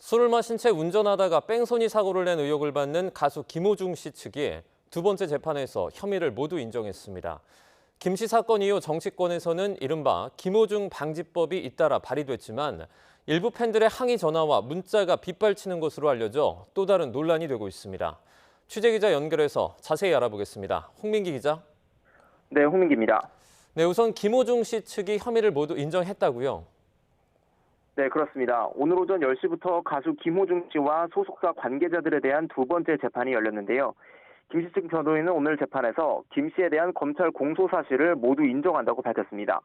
술을 마신 채 운전하다가 뺑소니 사고를 낸 의혹을 받는 가수 김호중 씨 측이 두 번째 재판에서 혐의를 모두 인정했습니다. 김 씨 사건 이후 정치권에서는 이른바 김호중 방지법이 잇따라 발의됐지만 일부 팬들의 항의 전화와 문자가 빗발치는 것으로 알려져 또 다른 논란이 되고 있습니다. 취재기자 연결해서 자세히 알아보겠습니다. 홍민기 기자. 네, 홍민기입니다. 네, 우선 김호중 씨 측이 혐의를 모두 인정했다고요? 네, 그렇습니다. 오늘 오전 10시부터 가수 김호중 씨와 소속사 관계자들에 대한 두 번째 재판이 열렸는데요. 김 씨 측 변호인은 오늘 재판에서 김 씨에 대한 검찰 공소 사실을 모두 인정한다고 밝혔습니다.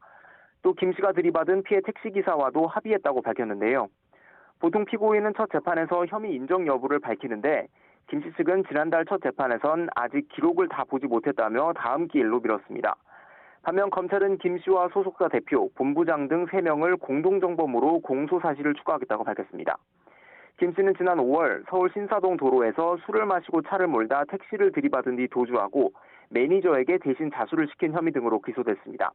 또 김 씨가 들이받은 피해 택시기사와도 합의했다고 밝혔는데요. 보통 피고인은 첫 재판에서 혐의 인정 여부를 밝히는데 김 씨 측은 지난달 첫 재판에선 아직 기록을 다 보지 못했다며 다음 기일로 미뤘습니다. 반면 검찰은 김 씨와 소속사 대표, 본부장 등 3명을 공동정범으로 공소사실을 추가하겠다고 밝혔습니다. 김 씨는 지난 5월 서울 신사동 도로에서 술을 마시고 차를 몰다 택시를 들이받은 뒤 도주하고 매니저에게 대신 자수를 시킨 혐의 등으로 기소됐습니다.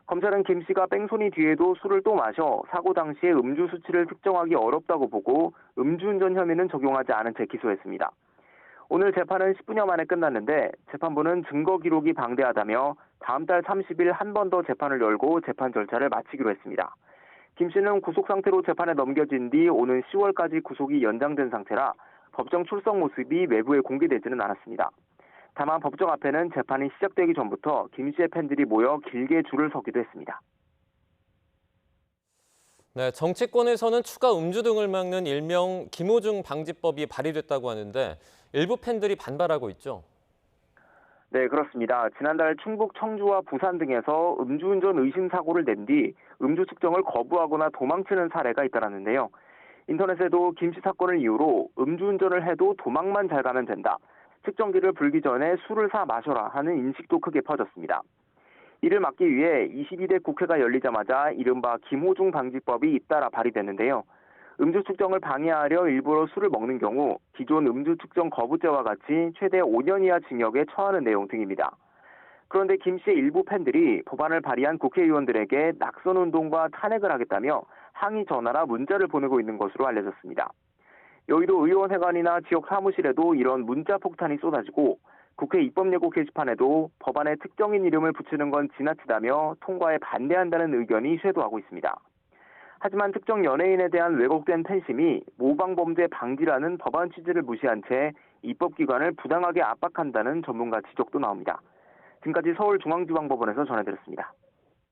검찰은 김 씨가 뺑소니 뒤에도 술을 또 마셔 사고 당시에 음주 수치를 특정하기 어렵다고 보고 음주운전 혐의는 적용하지 않은 채 기소했습니다. 오늘 재판은 10분여 만에 끝났는데 재판부는 증거 기록이 방대하다며 다음 달 30일 한 번 더 재판을 열고 재판 절차를 마치기로 했습니다. 김 씨는 구속 상태로 재판에 넘겨진 뒤 오는 10월까지 구속이 연장된 상태라 법정 출석 모습이 외부에 공개되지는 않았습니다. 다만 법정 앞에는 재판이 시작되기 전부터 김 씨의 팬들이 모여 길게 줄을 서기도 했습니다. 네, 정치권에서는 추가 음주 등을 막는 일명 김호중 방지법이 발의됐다고 하는데 일부 팬들이 반발하고 있죠. 네, 그렇습니다. 지난달 충북 청주와 부산 등에서 음주운전 의심 사고를 낸 뒤 음주 측정을 거부하거나 도망치는 사례가 잇따랐는데요. 인터넷에도 김 씨 사건을 이유로 음주운전을 해도 도망만 잘 가면 된다. 측정기를 불기 전에 술을 사 마셔라 하는 인식도 크게 퍼졌습니다. 이를 막기 위해 22대 국회가 열리자마자 이른바 김호중 방지법이 잇따라 발의됐는데요. 음주 측정을 방해하려 일부러 술을 먹는 경우 기존 음주 측정 거부죄와 같이 최대 5년 이하 징역에 처하는 내용 등입니다. 그런데 김 씨의 일부 팬들이 법안을 발의한 국회의원들에게 낙선운동과 탄핵을 하겠다며 항의 전화나 문자를 보내고 있는 것으로 알려졌습니다. 여의도 의원회관이나 지역 사무실에도 이런 문자 폭탄이 쏟아지고 국회 입법예고 게시판에도 법안에 특정인 이름을 붙이는 건 지나치다며 통과에 반대한다는 의견이 쇄도하고 있습니다. 하지만 특정 연예인에 대한 왜곡된 팬심이 모방범죄 방지라는 법안 취지를 무시한 채 입법기관을 부당하게 압박한다는 전문가 지적도 나옵니다. 지금까지 서울중앙지방법원에서 전해드렸습니다.